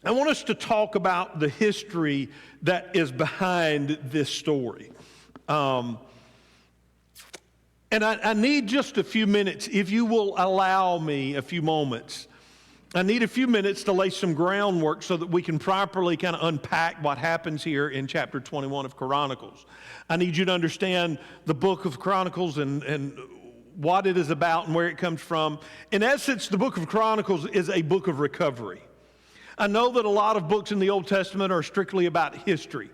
I want us to talk about the history that is behind this story. And I need just a few minutes, if you will allow me a few moments. I need a few minutes to lay some groundwork so that we can properly kind of unpack what happens here in chapter 21 of Chronicles. I need you to understand the book of Chronicles and what it is about and where it comes from. In essence, the book of Chronicles is a book of recovery. I know that a lot of books in the Old Testament are strictly about history,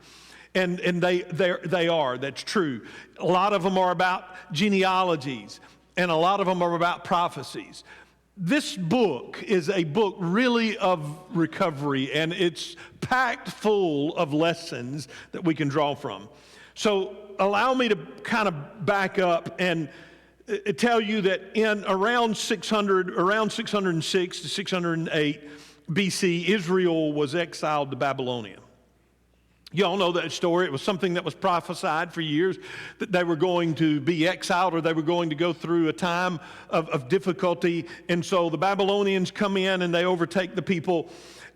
and they are. That's true. A lot of them are about genealogies, and a lot of them are about prophecies. This book is a book really of recovery, and it's packed full of lessons that we can draw from. So allow me to kind of back up and tell you that in around 606 to 608 BC, Israel was exiled to Babylonia. You all know that story. It was something that was prophesied for years, that they were going to be exiled or they were going to go through a time of difficulty. And so the Babylonians come in and they overtake the people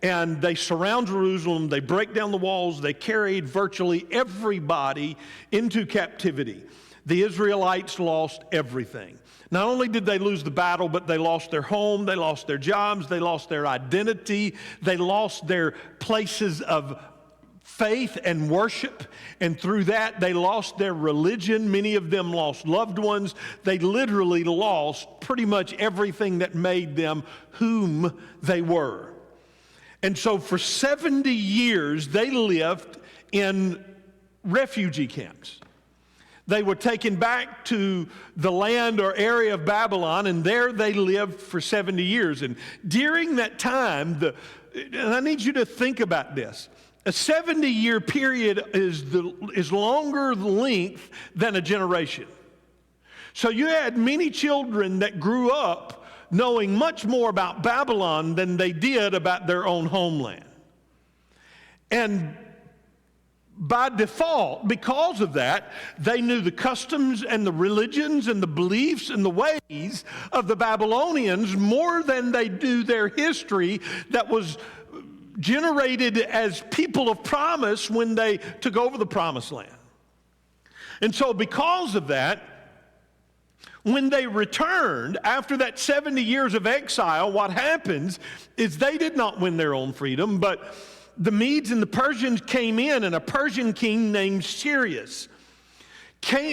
and they surround Jerusalem. They break down the walls. They carried virtually everybody into captivity. The Israelites lost everything. Not only did they lose the battle, but they lost their home, they lost their jobs, they lost their identity, they lost their places of faith and worship, and through that they lost their religion. Many of them lost loved ones. They literally lost pretty much everything that made them whom they were. And so for 70 years they lived in refugee camps. They were taken back to the land or area of Babylon, and there they lived for 70 years. And during that time, and I need you to think about this, a 70-year period is longer length than a generation. So you had many children that grew up knowing much more about Babylon than they did about their own homeland. And by default, because of that, they knew the customs and the religions and the beliefs and the ways of the Babylonians more than they knew their history that was generated as people of promise when they took over the promised land. And so because of that, when they returned after that 70 years of exile, what happens is they did not win their own freedom, but the Medes and the Persians came in, and a Persian king named Cyrus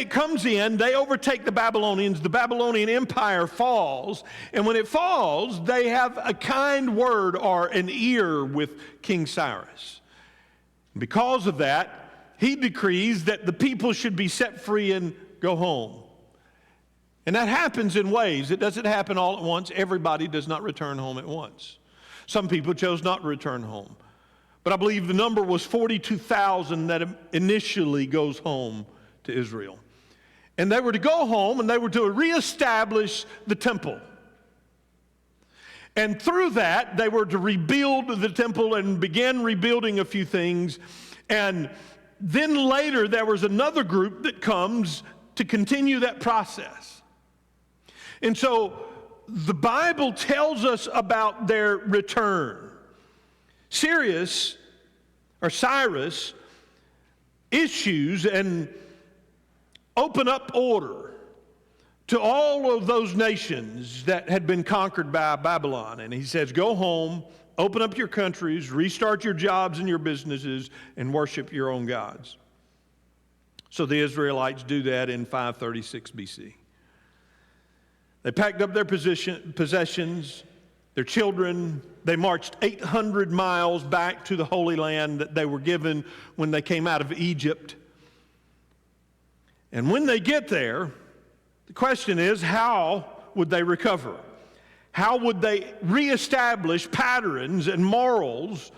comes in. They overtake the Babylonians. The Babylonian Empire falls, and when it falls, they have a kind word or an ear with King Cyrus. Because of that, he decrees that the people should be set free and go home. And that happens in waves. It doesn't happen all at once. Everybody does not return home at once. Some people chose not to return home. But I believe the number was 42,000 that initially goes home to Israel. And they were to go home and they were to reestablish the temple. And through that, they were to rebuild the temple and begin rebuilding a few things. And then later, there was another group that comes to continue that process. And so the Bible tells us about their return. Cyrus issues and open up order to all of those nations that had been conquered by Babylon. And he says, go home, open up your countries, restart your jobs and your businesses, and worship your own gods. So the Israelites do that in 536 BC. They packed up their possessions, their children. They marched 800 miles back to the Holy Land that they were given when they came out of Egypt. And when they get there, the question is, how would they recover? How would they reestablish patterns and morals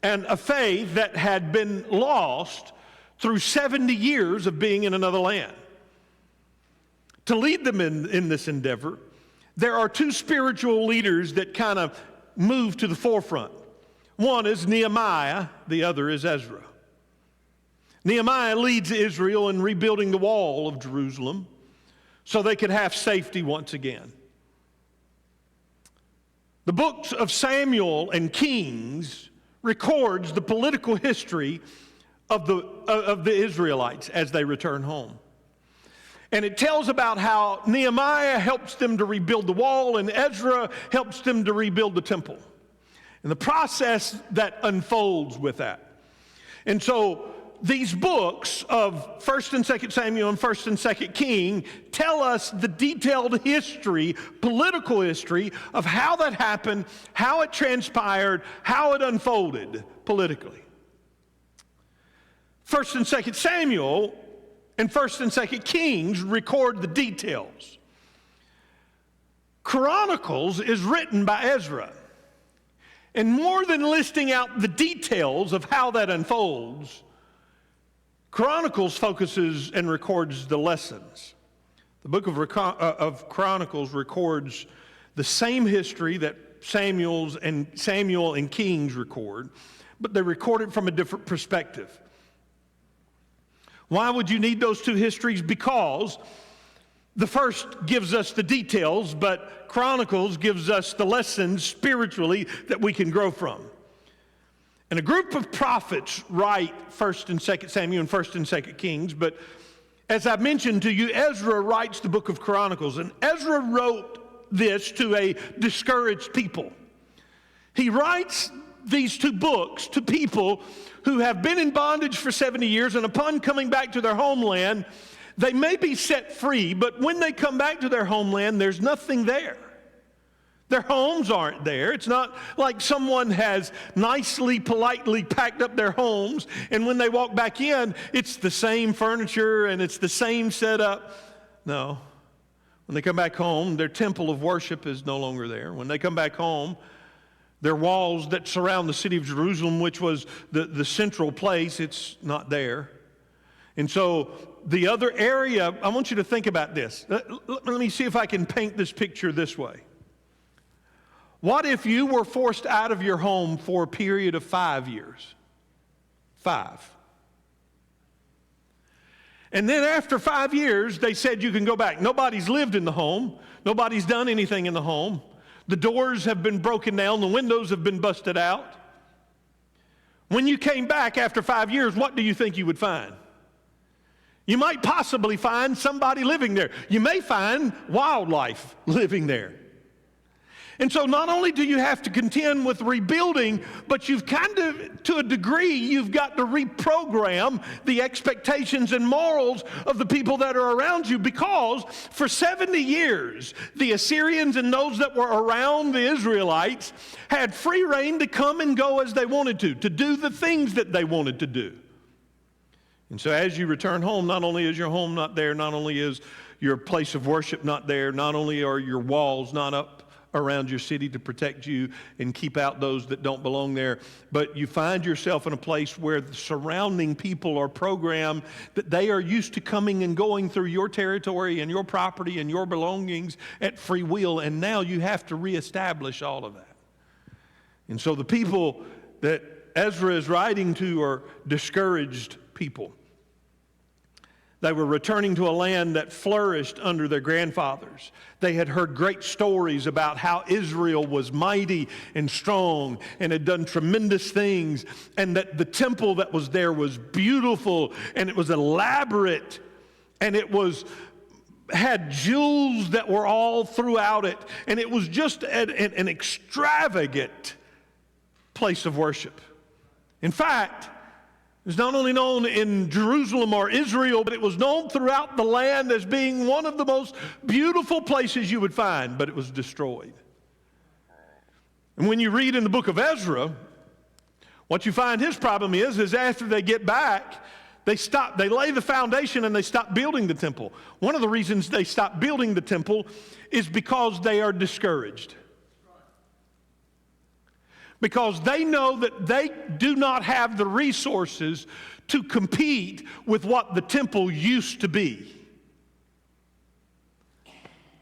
and a faith that had been lost through 70 years of being in another land? To lead them in this endeavor, there are two spiritual leaders that kind of move to the forefront. One is Nehemiah, the other is Ezra. Nehemiah leads Israel in rebuilding the wall of Jerusalem so they could have safety once again. The books of Samuel and Kings records the political history of the Israelites as they return home. And it tells about how Nehemiah helps them to rebuild the wall and Ezra helps them to rebuild the temple. And the process that unfolds with that. And so these books of 1st and 2nd Samuel and 1st and 2nd King tell us the detailed history, political history of how that happened, how it transpired, how it unfolded politically. 1st and 2nd Samuel and 1st and 2nd Kings record the details. Chronicles is written by Ezra. And more than listing out the details of how that unfolds, Chronicles focuses and records the lessons. The book of Chronicles records the same history that Samuel and Kings record, but they record it from a different perspective. Why would you need those two histories? Because the first gives us the details, but Chronicles gives us the lessons spiritually that we can grow from. And a group of prophets write 1st and 2nd Samuel and 1st and 2nd Kings, but as I mentioned to you, Ezra writes the book of Chronicles, and Ezra wrote this to a discouraged people. He writes these two books to people who have been in bondage for 70 years, and upon coming back to their homeland, they may be set free, but when they come back to their homeland, there's nothing there. Their homes aren't there. It's not like someone has nicely, politely packed up their homes, and when they walk back in, it's the same furniture and it's the same setup. No. When they come back home, their temple of worship is no longer there. When they come back home, their walls that surround the city of Jerusalem, which was the central place, it's not there. And so the other area, I want you to think about this. Let me see if I can paint this picture this way. What if you were forced out of your home for a period of 5 years? 5. And then after 5 years, they said you can go back. Nobody's lived in the home. Nobody's done anything in the home. The doors have been broken down. The windows have been busted out. When you came back after 5 years, what do you think you would find? You might possibly find somebody living there. You may find wildlife living there. And so not only do you have to contend with rebuilding, but you've kind of, to a degree, you've got to reprogram the expectations and morals of the people that are around you, because for 70 years, the Assyrians and those that were around the Israelites had free rein to come and go as they wanted to do the things that they wanted to do. And so as you return home, not only is your home not there, not only is your place of worship not there, not only are your walls not up around your city to protect you and keep out those that don't belong there, but you find yourself in a place where the surrounding people are programmed that they are used to coming and going through your territory and your property and your belongings at free will, and now you have to reestablish all of that. And so the people that Ezra is writing to are discouraged people. They were returning to a land that flourished under their grandfathers. They had heard great stories about how Israel was mighty and strong and had done tremendous things, and that the temple that was there was beautiful and it was elaborate, and it had jewels that were all throughout it, and it was just an extravagant place of worship. In fact, it was not only known in Jerusalem or Israel, but it was known throughout the land as being one of the most beautiful places you would find, but it was destroyed. And when you read in the book of Ezra, what you find his problem is after they get back, they lay the foundation and they stop building the temple. One of the reasons they stop building the temple is because they are discouraged. Because they know that they do not have the resources to compete with what the temple used to be.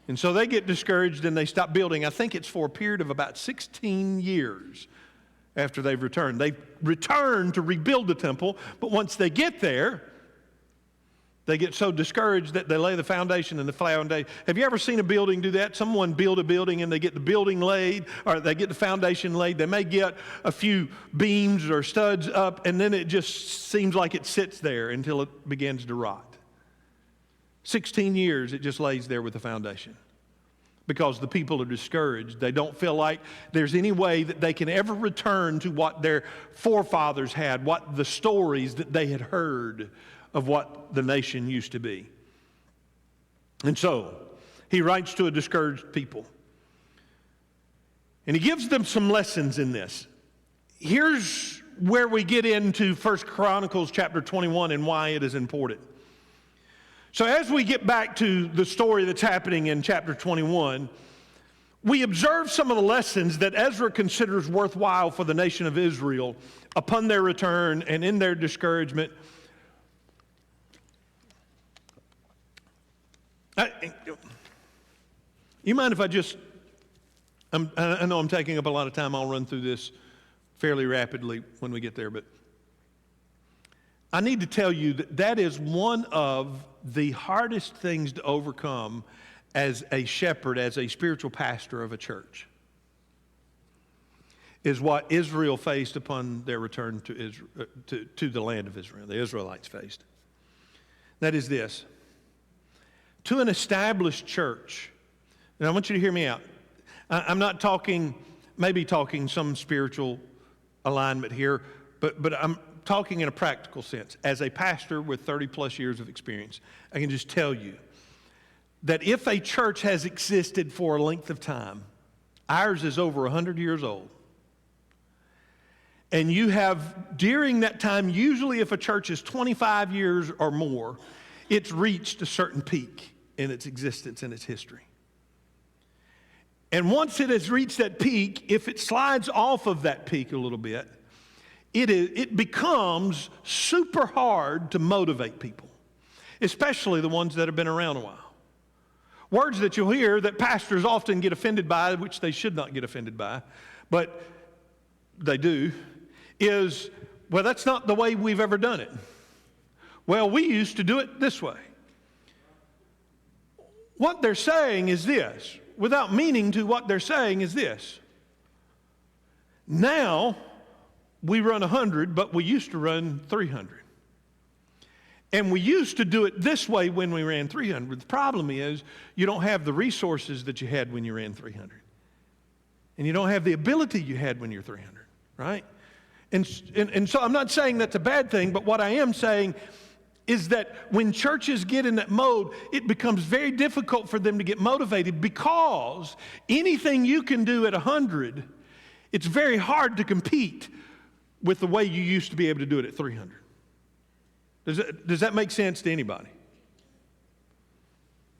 And so they get discouraged and they stop building. I think it's for a period of about 16 years after they've returned. They return to rebuild the temple, but once they get there, They get so discouraged that they lay the foundation and the foundation. Have you ever seen a building do that? Someone build a building and they get the building laid, or they get the foundation laid. They may get a few beams or studs up, and then it just seems like it sits there until it begins to rot. 16 years it just lays there with the foundation because the people are discouraged. They don't feel like there's any way that they can ever return to what their forefathers had, what the stories that they had heard of what the nation used to be. And so, he writes to a discouraged people. And he gives them some lessons in this. Here's where we get into 1 Chronicles chapter 21 and why it is important. So as we get back to the story that's happening in chapter 21, we observe some of the lessons that Ezra considers worthwhile for the nation of Israel upon their return and in their discouragement. You mind if I just, I know I'm taking up a lot of time. I'll run through this fairly rapidly when we get there, but I need to tell you that that is one of the hardest things to overcome as a shepherd, as a spiritual pastor of a church, is what Israel faced upon their return to Israel, to the land of Israel, the Israelites faced. That is this. To an established church, and I want you to hear me out. I'm not talking, maybe talking some spiritual alignment here, but I'm talking in a practical sense. As a pastor with 30 plus years of experience, I can just tell you that if a church has existed for a length of time, ours is over 100 years old, and you have, during that time, usually if a church is 25 years or more, it's reached a certain peak in its existence and its history. And once it has reached that peak, if it slides off of that peak a little bit, it becomes super hard to motivate people, especially the ones that have been around a while. Words that you'll hear that pastors often get offended by, which they should not get offended by, but they do, is, well, that's not the way we've ever done it. Well, we used to do it this way. What they're saying is this, without meaning to what they're saying is this. Now, we run 100, but we used to run 300. And we used to do it this way when we ran 300. The problem is you don't have the resources that you had when you ran 300. And you don't have the ability you had when you're 300, right? And so I'm not saying that's a bad thing, but what I am saying is that when churches get in that mode, it becomes very difficult for them to get motivated because anything you can do at 100, it's very hard to compete with the way you used to be able to do it at 300. Does that make sense to anybody?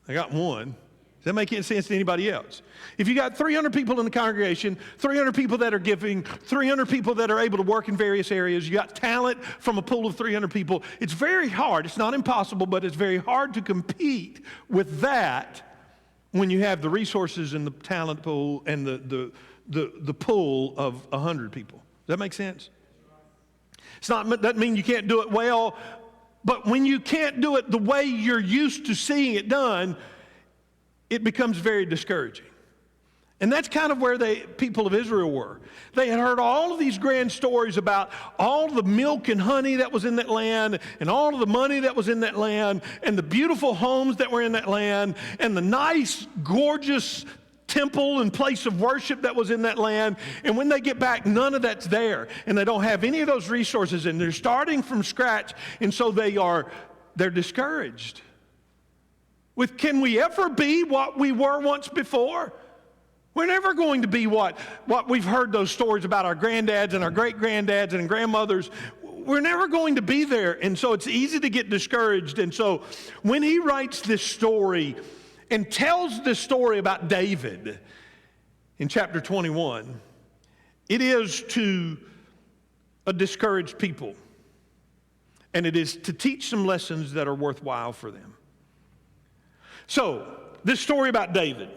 I got one. Does that make any sense to anybody else? If you got 300 people in the congregation, 300 people that are giving, 300 people that are able to work in various areas, you got talent from a pool of 300 people, it's very hard. It's not impossible, but it's very hard to compete with that when you have the resources in the talent pool and the pool of 100 people. Does that make sense? It's not, that doesn't mean you can't do it well, but when you can't do it the way you're used to seeing it done, it becomes very discouraging. And that's kind of where the people of Israel were. They had heard all of these grand stories about all the milk and honey that was in that land, and all of the money that was in that land, and the beautiful homes that were in that land, and the nice, gorgeous temple and place of worship that was in that land. And when they get back, none of that's there. And they don't have any of those resources, and they're starting from scratch. And so they're discouraged. With, can we ever be what we were once before? We're never going to be what we've heard those stories about our granddads and our great-granddads and grandmothers. We're never going to be there. And so it's easy to get discouraged. And so when he writes this story and tells this story about David in chapter 21, it is to a discouraged people. And it is to teach some lessons that are worthwhile for them. So, this story about David.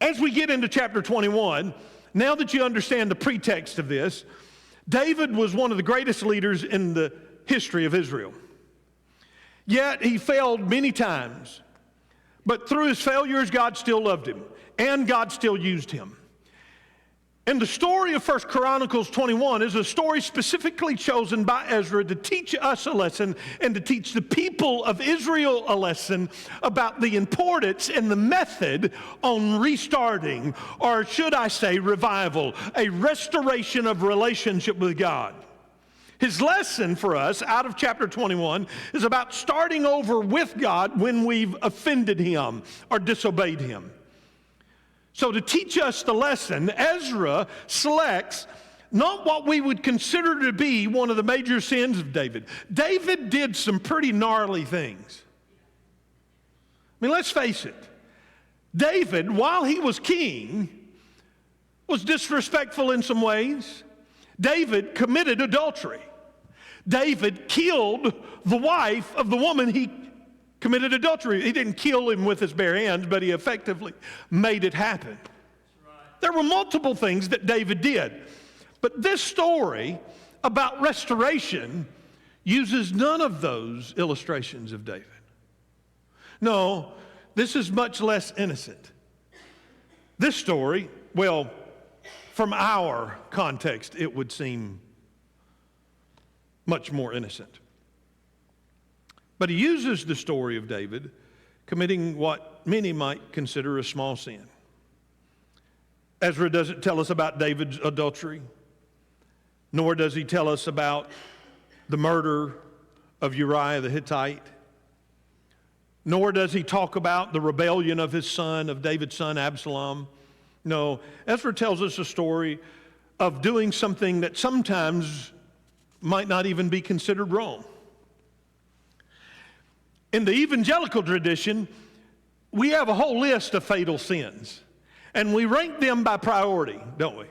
As we get into chapter 21, now that you understand the pretext of this, David was one of the greatest leaders in the history of Israel. Yet he failed many times. But through his failures, God still loved him, and God still used him. And the story of 1 Chronicles 21 is a story specifically chosen by Ezra to teach us a lesson and to teach the people of Israel a lesson about the importance and the method on restarting, or should I say revival, a restoration of relationship with God. His lesson for us out of chapter 21 is about starting over with God when we've offended him or disobeyed him. So to teach us the lesson, Ezra selects not what we would consider to be one of the major sins of David. David did some pretty gnarly things. I mean, let's face it. David, while he was king, was disrespectful in some ways. David committed adultery. David killed the wife of the woman he committed adultery. He didn't kill him with his bare hands, but he effectively made it happen. There were multiple things that David did. But this story about restoration uses none of those illustrations of David. No, this is much less innocent. This story, well, from our context, it would seem much more innocent. But he uses the story of David committing what many might consider a small sin. Ezra doesn't tell us about David's adultery, nor does he tell us about the murder of Uriah the Hittite, nor does he talk about the rebellion of his son, of David's son Absalom. No, Ezra tells us a story of doing something that sometimes might not even be considered wrong. In the evangelical tradition, we have a whole list of fatal sins, and we rank them by priority, don't we?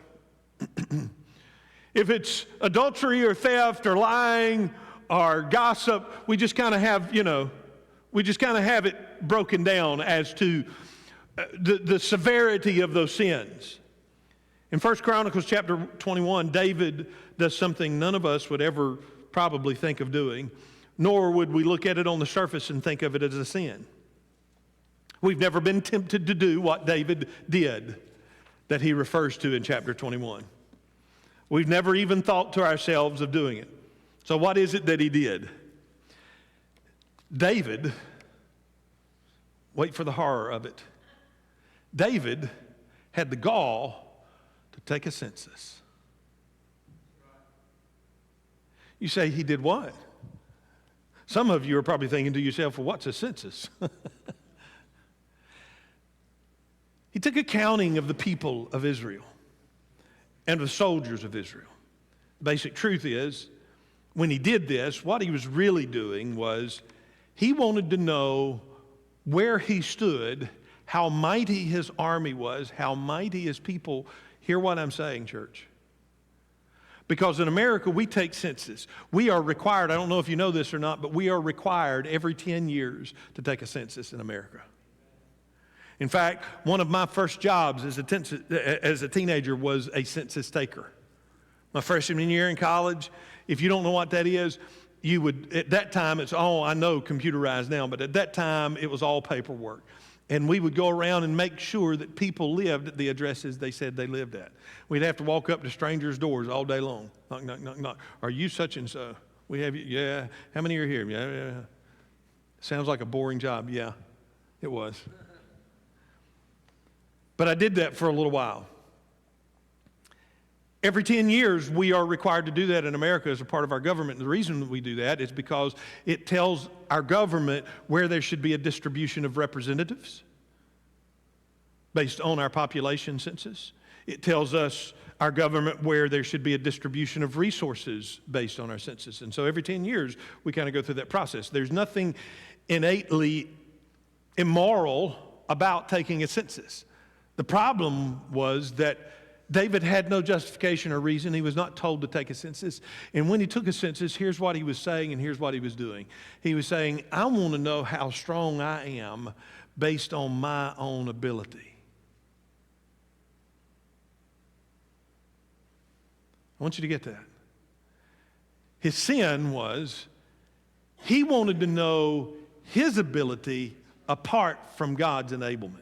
If it's adultery or theft or lying or gossip, we just kind of have, it broken down as to the severity of those sins. In 1 Chronicles chapter 21, David does something none of us would ever probably think of doing, nor would we look at it on the surface and think of it as a sin. We've never been tempted to do what David did that he refers to in chapter 21. We've never even thought to ourselves of doing it. So what is it that he did? David, wait for the horror of it. David had the gall to take a census. You say, he did what? Some of you are probably thinking to yourself, well, what's a census? He took a counting of the people of Israel and the soldiers of Israel. The basic truth is, when he did this, what he was really doing was he wanted to know where he stood, how mighty his army was, how mighty his people. Hear what I'm saying, church. Because in America, we take census. We are required, I don't know if you know this or not, but we are required every 10 years to take a census in America. In fact, one of my first jobs as a teenager was a census taker. My freshman year in college, if you don't know what that is, you would, at that time, it's all, I know, computerized now, but at that time, it was all paperwork. And we would go around and make sure that people lived at the addresses they said they lived at. We'd have to walk up to strangers' doors all day long. Knock, knock, knock, knock. Are you such and so? We have you? Yeah. How many are here? Yeah. Sounds like a boring job. Yeah, it was. But I did that for a little while. Every 10 years, we are required to do that in America as a part of our government. And the reason that we do that is because it tells our government where there should be a distribution of representatives based on our population census. It tells us, our government, where there should be a distribution of resources based on our census. And so every 10 years, we kind of go through that process. There's nothing innately immoral about taking a census. The problem was that David had no justification or reason. He was not told to take a census. And when he took a census, here's what he was saying and here's what he was doing. He was saying, I want to know how strong I am based on my own ability. I want you to get that. His sin was He wanted to know his ability apart from God's enablement.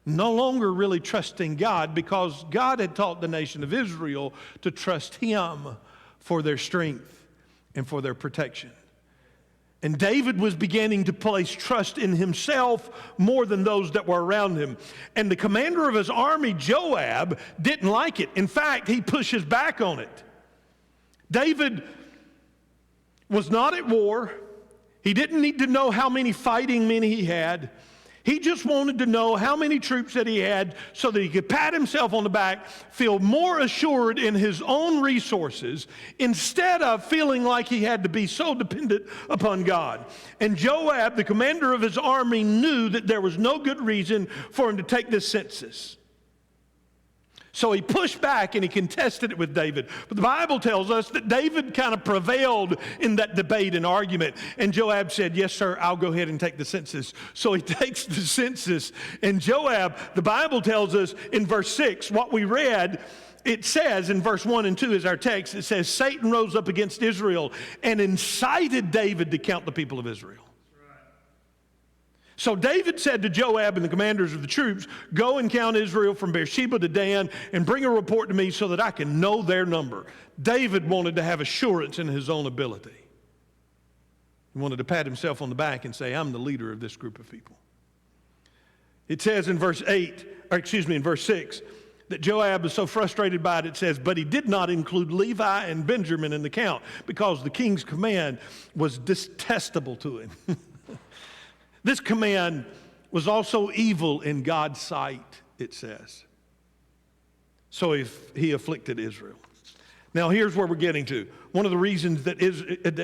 No longer really trusting God, because God had taught the nation of Israel to trust him for their strength and for their protection. And David was beginning to place trust in himself more than those that were around him. And the commander of his army, Joab, didn't like it. In fact, he pushes back on it. David was not at war. He didn't need to know how many fighting men he had. He just wanted to know how many troops that he had so that he could pat himself on the back, feel more assured in his own resources, instead of feeling like he had to be so dependent upon God. And Joab, the commander of his army, knew that there was no good reason for him to take this census. So he pushed back and he contested it with David. But the Bible tells us that David kind of prevailed in that debate and argument. And Joab said, yes, sir, I'll go ahead and take the census. So he takes the census. And Joab, the Bible tells us in verse 6, what we read, it says in verse 1 and 2 is our text. It says, Satan rose up against Israel and incited David to count the people of Israel. So David said to Joab and the commanders of the troops, go and count Israel from Beersheba to Dan and bring a report to me so that I can know their number. David wanted to have assurance in his own ability. He wanted to pat himself on the back and say, I'm the leader of this group of people. It says in verse 6, that Joab was so frustrated by it, it says, but he did not include Levi and Benjamin in the count because the king's command was detestable to him. This command was also evil in God's sight, it says. So he afflicted Israel. Now here's where we're getting to. One of the reasons that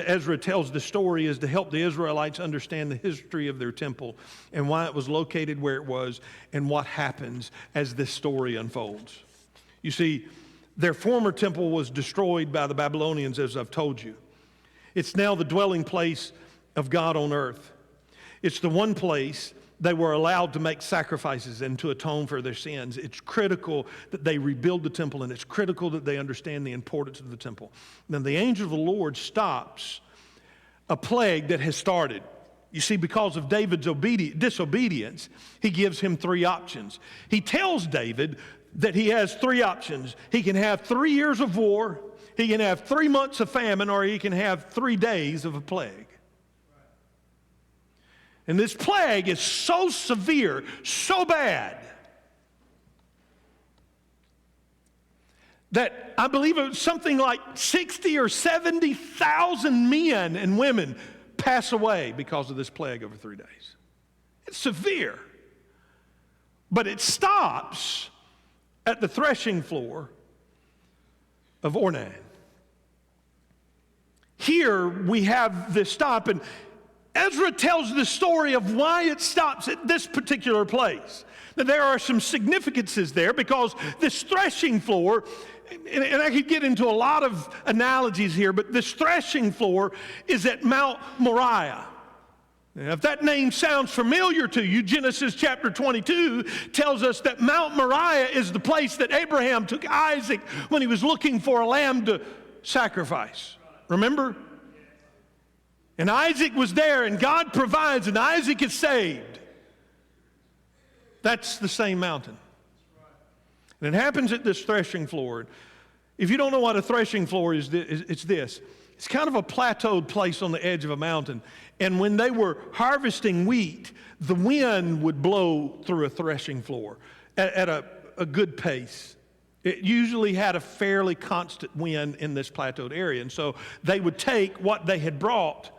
Ezra tells the story is to help the Israelites understand the history of their temple and why it was located where it was and what happens as this story unfolds. You see, their former temple was destroyed by the Babylonians, as I've told you. It's now the dwelling place of God on earth. It's the one place they were allowed to make sacrifices and to atone for their sins. It's critical that they rebuild the temple, and it's critical that they understand the importance of the temple. Then the angel of the Lord stops a plague that has started. You see, because of David's disobedience, he gives him three options. He tells David that he has three options. He can have 3 years of war, he can have 3 months of famine, or he can have 3 days of a plague. And this plague is so severe, so bad, that I believe it was something like 60 or 70,000 men and women pass away because of this plague over 3 days. It's severe. But it stops at the threshing floor of Ornan. Here we have this stop, and Ezra tells the story of why it stops at this particular place. Now, there are some significances there because this threshing floor, and I could get into a lot of analogies here, but this threshing floor is at Mount Moriah. Now, if that name sounds familiar to you, Genesis chapter 22 tells us that Mount Moriah is the place that Abraham took Isaac when he was looking for a lamb to sacrifice. Remember? And Isaac was there, and God provides, and Isaac is saved. That's the same mountain. And it happens at this threshing floor. If you don't know what a threshing floor is, it's this. It's kind of a plateaued place on the edge of a mountain. And when they were harvesting wheat, the wind would blow through a threshing floor at a good pace. It usually had a fairly constant wind in this plateaued area. And so they would take what they had brought,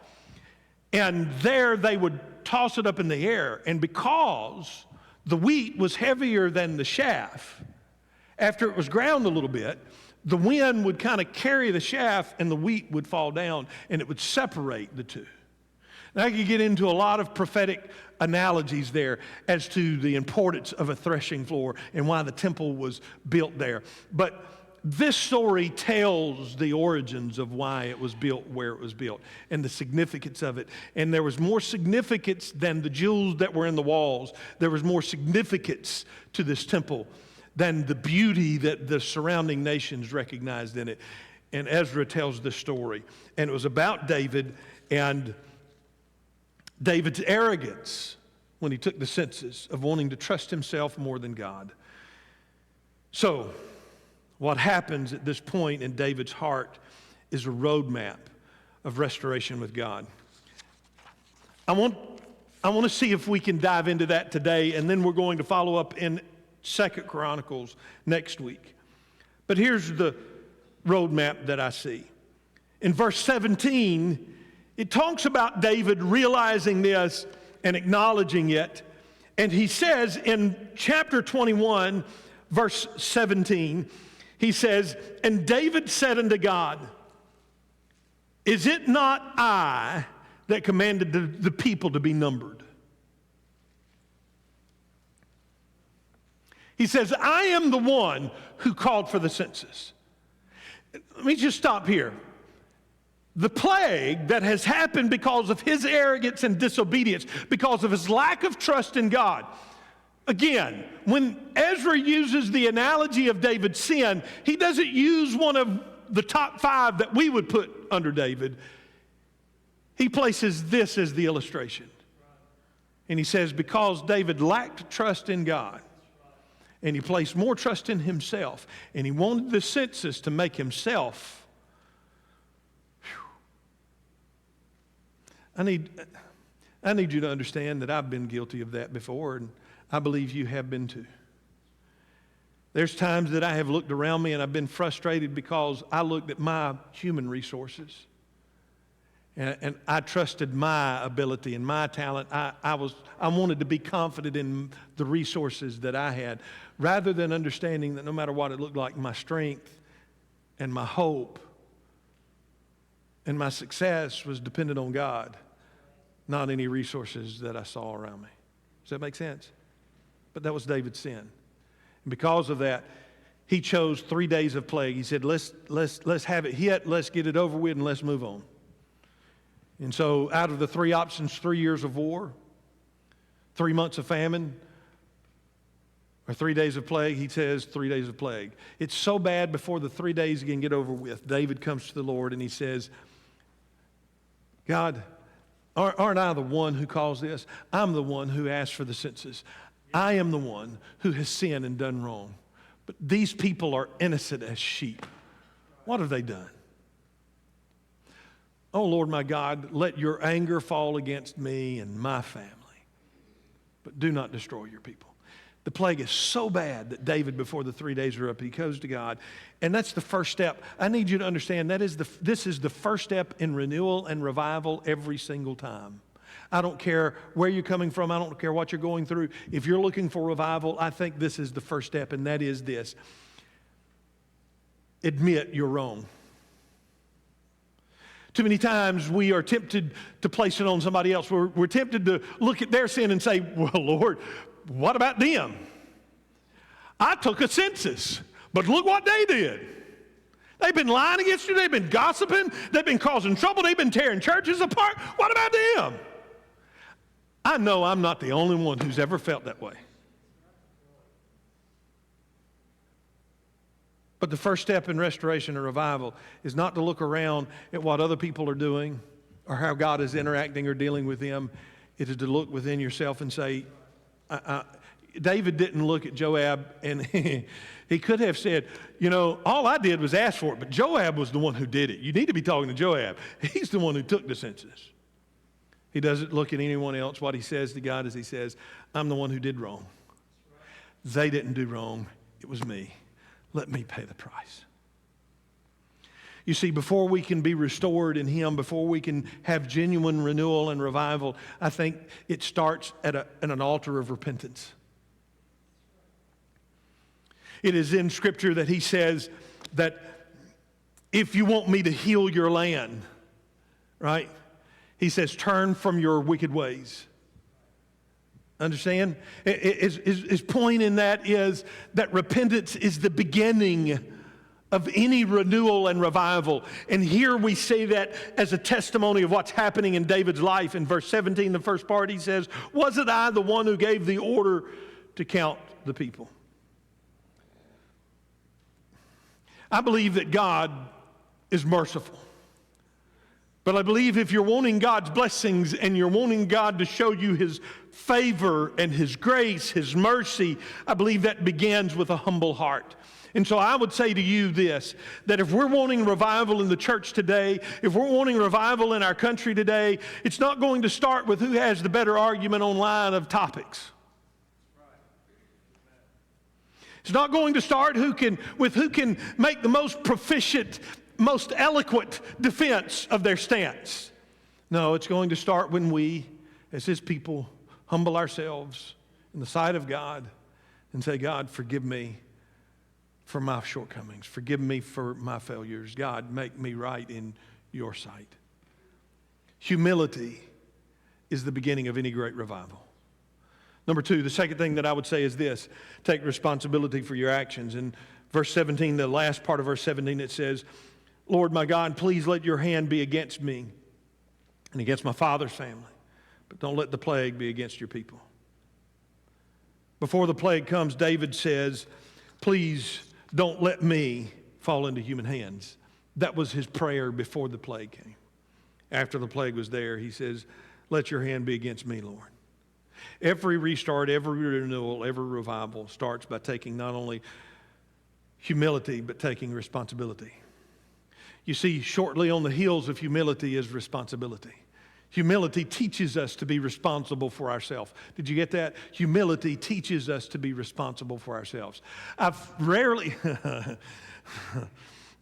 and there they would toss it up in the air. And because the wheat was heavier than the chaff, after it was ground a little bit, the wind would kind of carry the chaff and the wheat would fall down and it would separate the two. Now I could get into a lot of prophetic analogies there as to the importance of a threshing floor and why the temple was built there. But this story tells the origins of why it was built where it was built and the significance of it. And there was more significance than the jewels that were in the walls. There was more significance to this temple than the beauty that the surrounding nations recognized in it. And Ezra tells this story. And it was about David and David's arrogance when he took the census of wanting to trust himself more than God. So, what happens at this point in David's heart is a roadmap of restoration with God. I want to see if we can dive into that today, and then we're going to follow up in 2 Chronicles next week. But here's the roadmap that I see. In verse 17, it talks about David realizing this and acknowledging it. And he says in chapter 21, verse 17, he says, "And David said unto God, is it not I that commanded the people to be numbered?" He says, I am the one who called for the census. Let me just stop here. The plague that has happened because of his arrogance and disobedience, because of his lack of trust in God. Again, when Ezra uses the analogy of David's sin, he doesn't use one of the top 5 that we would put under David. He places this as the illustration. And he says, because David lacked trust in God, and he placed more trust in himself, and he wanted the census to make himself. I need you to understand that I've been guilty of that before, and I believe you have been too. There's times that I have looked around me and I've been frustrated because I looked at my human resources. And I trusted my ability and my talent. I wanted to be confident in the resources that I had, rather than understanding that no matter what it looked like, my strength and my hope and my success was dependent on God, not any resources that I saw around me. Does that make sense? But that was David's sin. And because of that, he chose 3 days of plague. He said, let's have it hit, let's get it over with, and let's move on. And so out of the 3 options, 3 years of war, 3 months of famine, or 3 days of plague, he says 3 days of plague. It's so bad before the 3 days can get over with. David comes to the Lord and he says, God, aren't I the one who caused this? I'm the one who asked for the census. I am the one who has sinned and done wrong. But these people are innocent as sheep. What have they done? Oh, Lord, my God, let your anger fall against me and my family, but do not destroy your people. The plague is so bad that David, before the 3 days are up, he goes to God. And that's the first step. I need you to understand this is the first step in renewal and revival every single time. I don't care where you're coming from. I don't care what you're going through. If you're looking for revival, I think this is the first step, and that is this. Admit you're wrong. Too many times we are tempted to place it on somebody else. We're tempted to look at their sin and say, well, Lord, what about them? I took a census, but look what they did. They've been lying against you. They've been gossiping. They've been causing trouble. They've been tearing churches apart. What about them? I know I'm not the only one who's ever felt that way. But the first step in restoration and revival is not to look around at what other people are doing or how God is interacting or dealing with them. It is to look within yourself and say, David didn't look at Joab and he could have said, you know, all I did was ask for it, but Joab was the one who did it. You need to be talking to Joab. He's the one who took the census. He doesn't look at anyone else. What he says to God is he says, I'm the one who did wrong. They didn't do wrong. It was me. Let me pay the price. You see, before we can be restored in Him, before we can have genuine renewal and revival, I think it starts at an altar of repentance. It is in Scripture that He says that if you want me to heal your land, right? He says, turn from your wicked ways. Understand? His point in that is that repentance is the beginning of any renewal and revival. And here we say that as a testimony of what's happening in David's life. In verse 17, the first part, he says, wasn't I the one who gave the order to count the people? I believe that God is merciful. But I believe if you're wanting God's blessings and you're wanting God to show you His favor and His grace, His mercy, I believe that begins with a humble heart. And so I would say to you this, that if we're wanting revival in the church today, if we're wanting revival in our country today, it's not going to start with who has the better argument online of topics. It's not going to start with who can make the most proficient, most eloquent defense of their stance. No, it's going to start when we, as His people, humble ourselves in the sight of God and say, God, forgive me for my shortcomings. Forgive me for my failures. God, make me right in your sight. Humility is the beginning of any great revival. Number two, the second thing that I would say is this: take responsibility for your actions. In verse 17, the last part of verse 17, it says, Lord my God, please let your hand be against me and against my father's family, but don't let the plague be against your people. Before the plague comes, David says, please don't let me fall into human hands. That was his prayer before the plague came. After the plague was there, he says, let your hand be against me, Lord. Every restart, every renewal, every revival starts by taking not only humility, but taking responsibility. You see, shortly on the heels of humility is responsibility. Humility teaches us to be responsible for ourselves. Did you get that? Humility teaches us to be responsible for ourselves. I've rarely,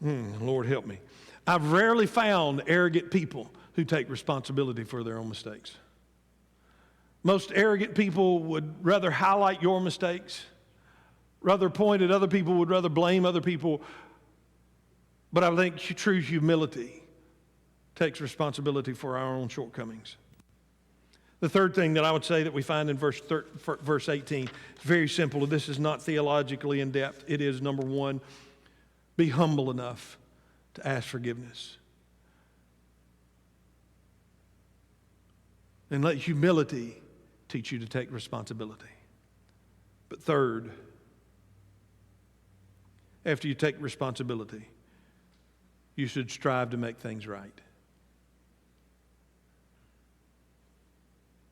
Lord help me, I've rarely found arrogant people who take responsibility for their own mistakes. Most arrogant people would rather highlight your mistakes, rather point at other people, would rather blame other people. But I think true humility takes responsibility for our own shortcomings. The third thing that I would say that we find in verse 18 is very simple. This is not theologically in depth. It is, number one, be humble enough to ask forgiveness. And let humility teach you to take responsibility. But third, after you take responsibility, you should strive to make things right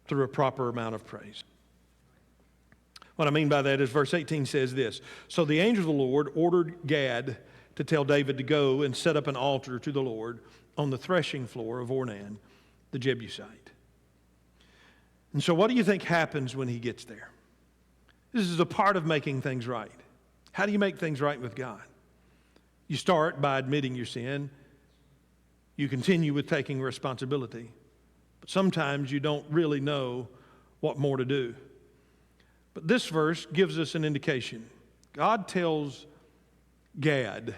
through a proper amount of praise. What I mean by that is verse 18 says this: so the angel of the Lord ordered Gad to tell David to go and set up an altar to the Lord on the threshing floor of Ornan, the Jebusite. And so what do you think happens when he gets there? This is a part of making things right. How do you make things right with God? You start by admitting your sin. You continue with taking responsibility. But sometimes you don't really know what more to do. But this verse gives us an indication. God tells Gad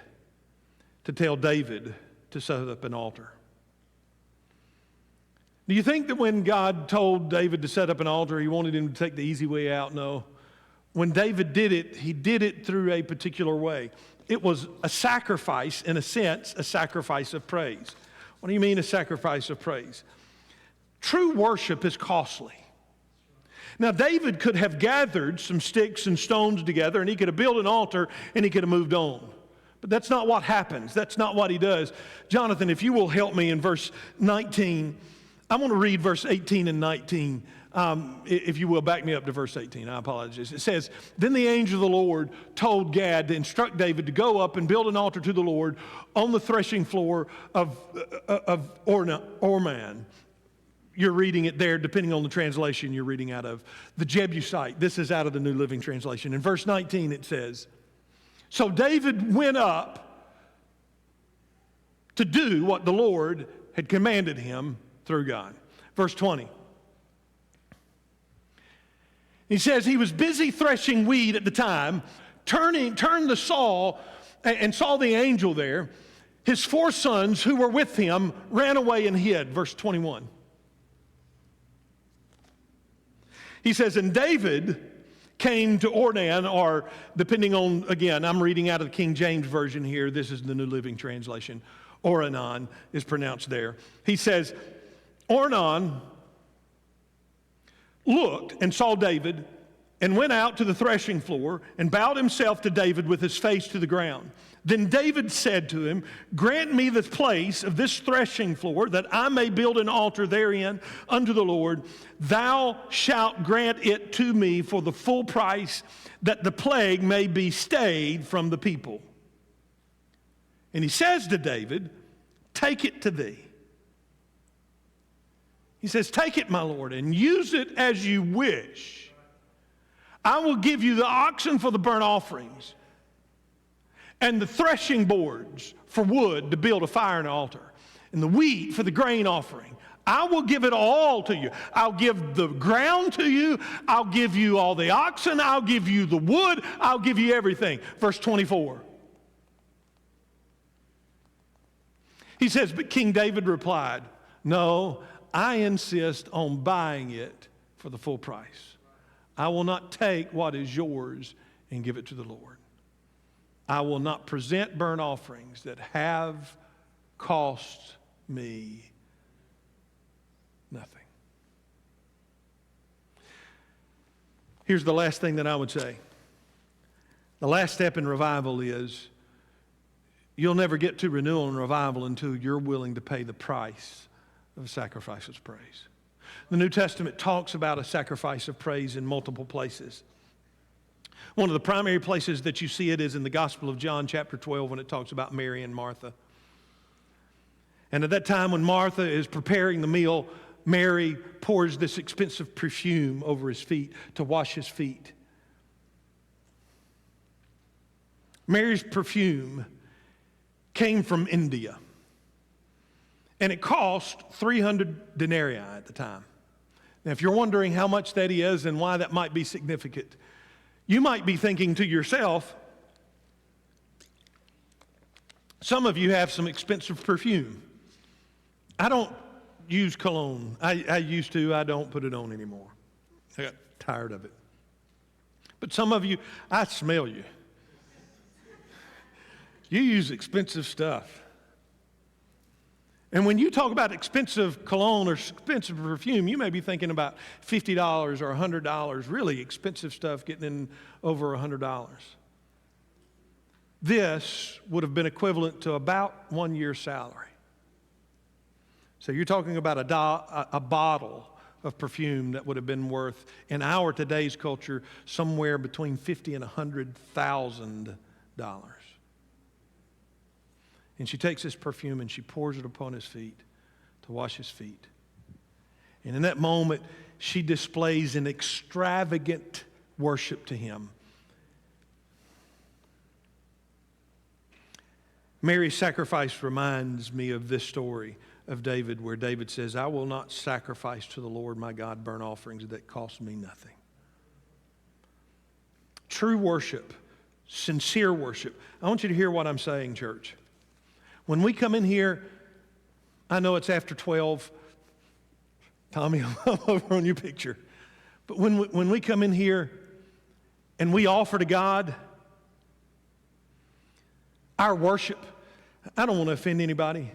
to tell David to set up an altar. Do you think that when God told David to set up an altar, he wanted him to take the easy way out? No. When David did it, he did it through a particular way. It was a sacrifice, in a sense, a sacrifice of praise. What do you mean a sacrifice of praise? True worship is costly. Now, David could have gathered some sticks and stones together, and he could have built an altar, and he could have moved on. But that's not what happens. That's not what he does. Jonathan, if you will help me in verse 19, I want to read verse 18 and 19. If you will, back me up to verse 18. I apologize. It says, then the angel of the Lord told Gad to instruct David to go up and build an altar to the Lord on the threshing floor of Ornan. You're reading it there, depending on the translation you're reading out of. The Jebusite. This is out of the New Living Translation. In verse 19 it says, so David went up to do what the Lord had commanded him through God. Verse 20. He says he was busy threshing wheat at the time, turned the saw and saw the angel there. His 4 sons who were with him ran away and hid. Verse 21. He says, and David came to Ornan, or depending on, again, I'm reading out of the King James Version here. This is the New Living Translation. Oranan is pronounced there. He says, Ornan looked and saw David and went out to the threshing floor and bowed himself to David with his face to the ground. Then David said to him, grant me the place of this threshing floor, that I may build an altar therein unto the Lord. Thou shalt grant it to me for the full price, that the plague may be stayed from the people. And he says to David, take it to thee. He says, take it, my Lord, and use it as you wish. I will give you the oxen for the burnt offerings, and the threshing boards for wood to build a fire and altar, and the wheat for the grain offering. I will give it all to you. I'll give the ground to you. I'll give you all the oxen. I'll give you the wood. I'll give you everything. Verse 24. He says, but King David replied, no, I insist on buying it for the full price. I will not take what is yours and give it to the Lord. I will not present burnt offerings that have cost me nothing. Here's the last thing that I would say. The last step in revival is you'll never get to renewal and revival until you're willing to pay the price of a sacrifice of praise. The New Testament talks about a sacrifice of praise in multiple places. One of the primary places that you see it is in the Gospel of John, chapter 12, when it talks about Mary and Martha. And at that time when Martha is preparing the meal, Mary pours this expensive perfume over his feet to wash his feet. Mary's perfume came from India, and it cost 300 denarii at the time. Now, if you're wondering how much that is and why that might be significant, you might be thinking to yourself, some of you have some expensive perfume. I don't use cologne. I used to. I don't put it on anymore. I got tired of it. But some of you, I smell you. You use expensive stuff. And when you talk about expensive cologne or expensive perfume, you may be thinking about $50 or $100, really expensive stuff getting in over $100. This would have been equivalent to about 1 year's salary. So you're talking about a bottle of perfume that would have been worth, in our today's culture, somewhere between $50,000 and $100,000. And she takes this perfume and she pours it upon his feet to wash his feet. And in that moment, she displays an extravagant worship to him. Mary's sacrifice reminds me of this story of David, where David says, I will not sacrifice to the Lord my God burnt offerings that cost me nothing. True worship, sincere worship. I want you to hear what I'm saying, church. When we come in here, I know it's after 12. Tommy, I'm over on your picture. But when we come in here and we offer to God our worship, I don't want to offend anybody,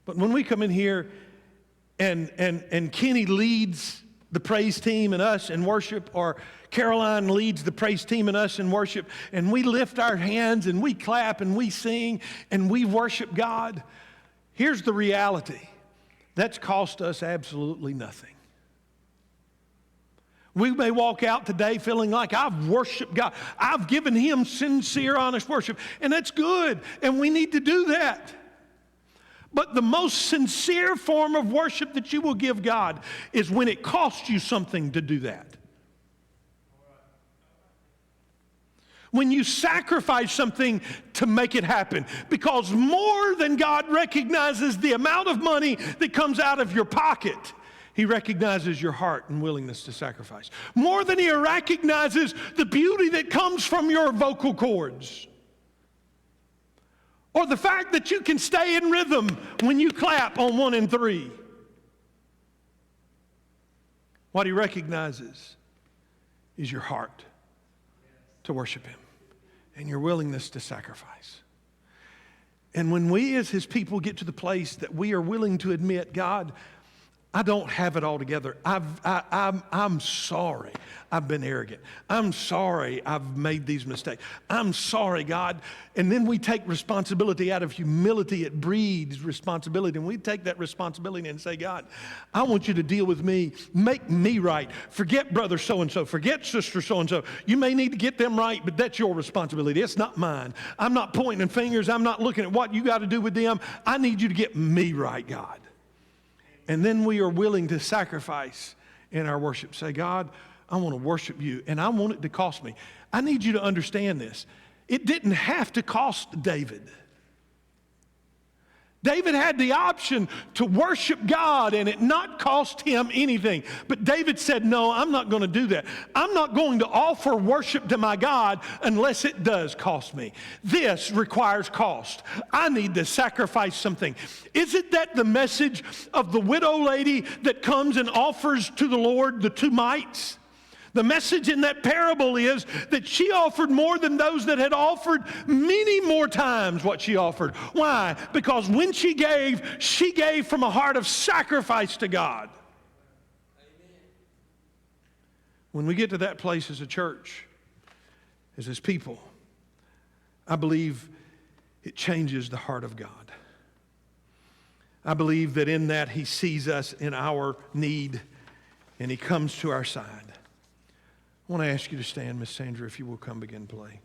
but when we come in here and Kenny leads the praise team and us in worship, or Caroline leads the praise team and us in worship, and we lift our hands and we clap and we sing and we worship God, here's the reality. That's cost us absolutely nothing. We may walk out today feeling like I've worshiped God. I've given Him sincere, honest worship, and that's good, and we need to do that. But the most sincere form of worship that you will give God is when it costs you something to do that. When you sacrifice something to make it happen. Because more than God recognizes the amount of money that comes out of your pocket, He recognizes your heart and willingness to sacrifice. More than He recognizes the beauty that comes from your vocal cords, or the fact that you can stay in rhythm when you clap on 1 and 3. What He recognizes is your heart to worship Him and your willingness to sacrifice. And when we as His people get to the place that we are willing to admit, God, I don't have it all together. I'm sorry I've been arrogant. I'm sorry I've made these mistakes. I'm sorry, God. And then we take responsibility. Out of humility, it breeds responsibility. And we take that responsibility and say, God, I want you to deal with me. Make me right. Forget brother so-and-so. Forget sister so-and-so. You may need to get them right, but that's your responsibility. It's not mine. I'm not pointing fingers. I'm not looking at what you got to do with them. I need you to get me right, God. And then we are willing to sacrifice in our worship. Say, God, I want to worship you, and I want it to cost me. I need you to understand this. It didn't have to cost David. David had the option to worship God and it not cost him anything. But David said, no, I'm not going to do that. I'm not going to offer worship to my God unless it does cost me. This requires cost. I need to sacrifice something. Isn't that the message of the widow lady that comes and offers to the Lord the 2 mites? The message in that parable is that she offered more than those that had offered many more times what she offered. Why? Because when she gave from a heart of sacrifice to God. Amen. When we get to that place as a church, as His people, I believe it changes the heart of God. I believe that in that He sees us in our need and He comes to our side. I want to ask you to stand, Miss Sandra, if you will come begin play.